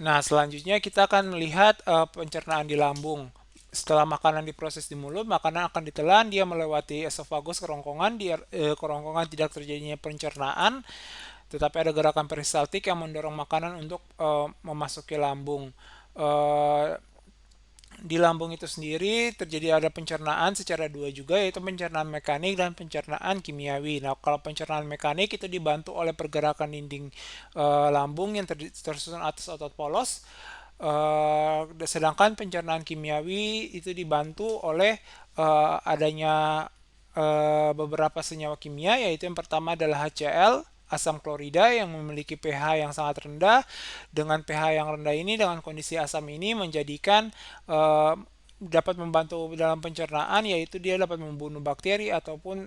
Nah, selanjutnya kita akan melihat pencernaan di lambung. Setelah makanan diproses di mulut, makanan akan ditelan, dia melewati esofagus kerongkongan, di kerongkongan tidak terjadinya pencernaan, tetapi ada gerakan peristaltik yang mendorong makanan untuk memasuki lambung. Eh, di lambung itu sendiri terjadi ada pencernaan secara dua juga, yaitu pencernaan mekanik dan pencernaan kimiawi. Nah, kalau pencernaan mekanik itu dibantu oleh pergerakan dinding lambung yang tersusun atas otot polos. Sedangkan pencernaan kimiawi itu dibantu oleh adanya beberapa senyawa kimia, yaitu yang pertama adalah HCl, asam klorida yang memiliki pH yang sangat rendah. Dengan pH yang rendah ini, dengan kondisi asam ini menjadikan dapat membantu dalam pencernaan, yaitu dia dapat membunuh bakteri ataupun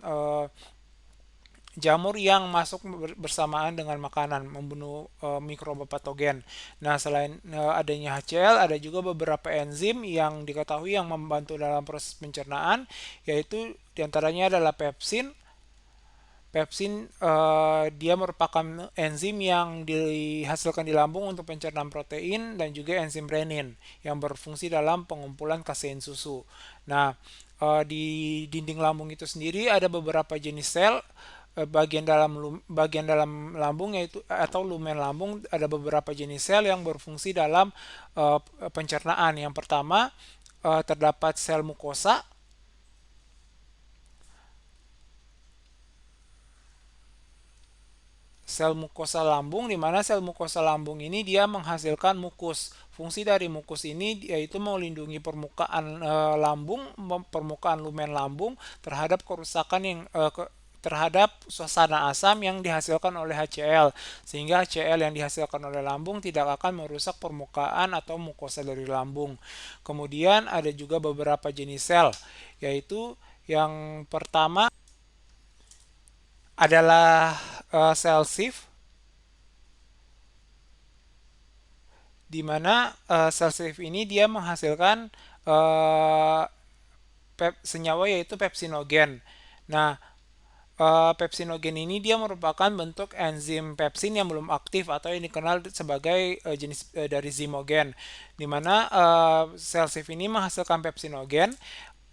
jamur yang masuk bersamaan dengan makanan, membunuh mikroba patogen. Nah, selain adanya HCl, ada juga beberapa enzim yang diketahui yang membantu dalam proses pencernaan, yaitu diantaranya adalah pepsin. Pepsin dia merupakan enzim yang dihasilkan di lambung untuk pencernaan protein, dan juga enzim renin yang berfungsi dalam pengumpulan kasein susu. Nah, di dinding lambung itu sendiri ada beberapa jenis sel. Bagian dalam lambung, yaitu atau lumen lambung, ada beberapa jenis sel yang berfungsi dalam pencernaan. Yang pertama, terdapat sel mukosa. Sel mukosa lambung, di mana sel mukosa lambung ini dia menghasilkan mukus. Fungsi dari mukus ini yaitu melindungi permukaan lambung, permukaan lumen lambung terhadap kerusakan yang terhadap suasana asam yang dihasilkan oleh HCl, sehingga HCl yang dihasilkan oleh lambung tidak akan merusak permukaan atau mukosa dari lambung. Kemudian ada juga beberapa jenis sel, yaitu yang pertama adalah sel Sif, di mana sel Sif ini dia menghasilkan uh, senyawa, yaitu pepsinogen. Nah, pepsinogen ini dia merupakan bentuk enzim pepsin yang belum aktif atau yang dikenal sebagai jenis dari zimogen, di mana sel Sif ini menghasilkan pepsinogen.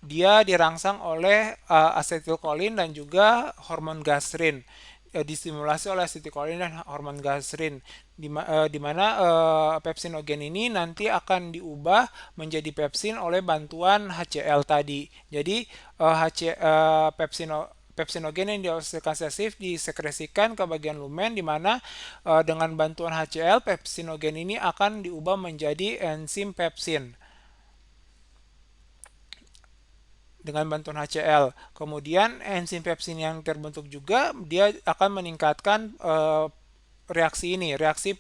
Dia dirangsang oleh asetilkolin dan juga hormon gastrin, distimulasi oleh asetilkolin dan hormon gastrin, di mana pepsinogen ini nanti akan diubah menjadi pepsin oleh bantuan HCl tadi. Jadi pepsinogen yang dihasilkan sesif disekresikan ke bagian lumen, di mana dengan bantuan HCl pepsinogen ini akan diubah menjadi enzim pepsin dengan bantuan HCl. Kemudian enzim pepsin yang terbentuk juga dia akan meningkatkan reaksi ini, reaksi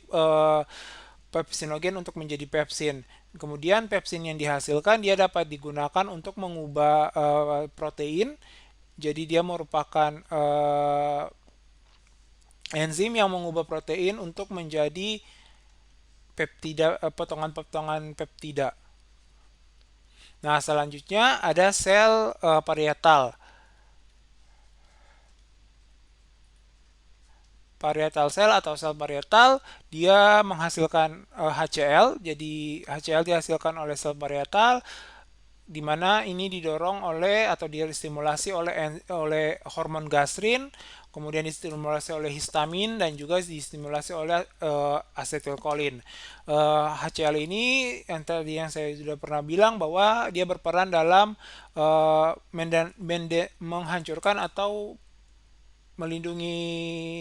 pepsinogen untuk menjadi pepsin. Kemudian pepsin yang dihasilkan dia dapat digunakan untuk mengubah protein. Jadi dia merupakan enzim yang mengubah protein untuk menjadi peptida, potongan-potongan peptida. Nah, selanjutnya ada sel parietal. Parietal sel atau sel parietal dia menghasilkan HCl. Jadi HCl dihasilkan oleh sel parietal, di mana ini didorong oleh atau distimulasi oleh hormon gastrin, kemudian distimulasi oleh histamin, dan juga distimulasi oleh asetilkolin. HCl ini yang tadi yang saya sudah pernah bilang bahwa dia berperan dalam menghancurkan atau melindungi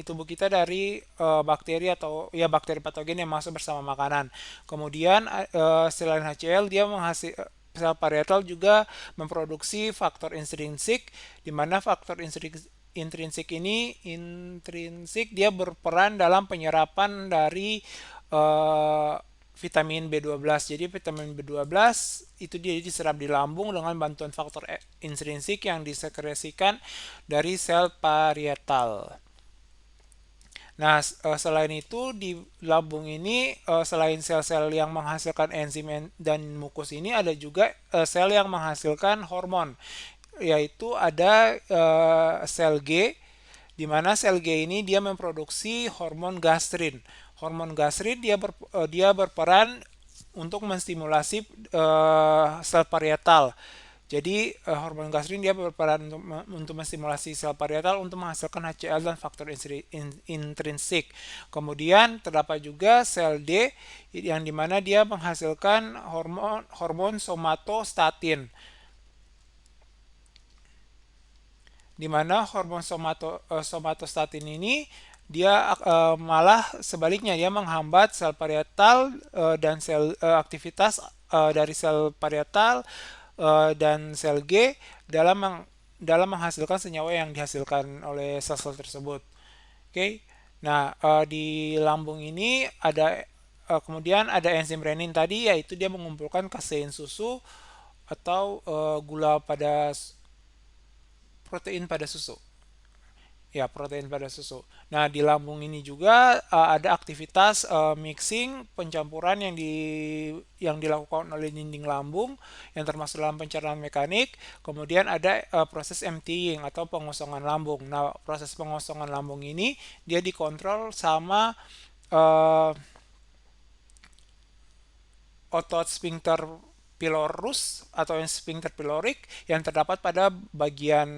tubuh kita dari bakteri atau ya bakteri patogen yang masuk bersama makanan. Kemudian selain HCl, dia menghasil sel parietal juga memproduksi faktor intrinsik, di mana faktor intrinsik ini dia berperan dalam penyerapan dari vitamin B12. Jadi vitamin B12 itu dia diserap di lambung dengan bantuan faktor intrinsik yang disekresikan dari sel parietal. Nah, selain itu di lambung ini selain sel-sel yang menghasilkan enzim dan mukus ini, ada juga sel yang menghasilkan hormon, yaitu ada sel G, di mana sel G ini dia memproduksi hormon gastrin. Hormon gastrin dia berperan untuk menstimulasi sel parietal. Jadi hormon gastrin dia berperan untuk menstimulasi sel parietal untuk menghasilkan HCl dan faktor intrinsik. Kemudian terdapat juga sel D yang dimana dia menghasilkan hormon somatostatin. Dimana hormon somatostatin ini dia malah sebaliknya dia menghambat sel parietal dan aktivitas dari sel parietal dan sel G dalam menghasilkan senyawa yang dihasilkan oleh sel-sel tersebut. Oke. Nah, di lambung ini ada kemudian ada enzim renin tadi, yaitu dia mengumpulkan kasein susu atau gula pada protein pada susu. Ya, protein pada susu. Nah, di lambung ini juga ada aktivitas mixing, pencampuran yang dilakukan oleh dinding lambung yang termasuk dalam pencernaan mekanik. Kemudian ada proses emptying atau pengosongan lambung. Nah, proses pengosongan lambung ini dia dikontrol sama uh, otot sphincter pylorus atau sphincter pylorik yang terdapat pada bagian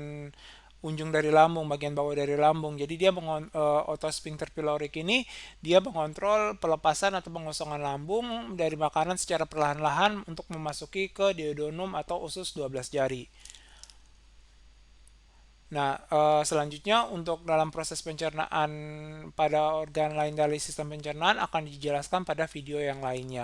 ujung dari lambung, bagian bawah dari lambung. Jadi dia otot sphincter pyloric ini dia mengontrol pelepasan atau pengosongan lambung dari makanan secara perlahan-lahan untuk memasuki ke duodenum atau usus 12 jari. Nah, selanjutnya untuk dalam proses pencernaan pada organ lain dari sistem pencernaan akan dijelaskan pada video yang lainnya.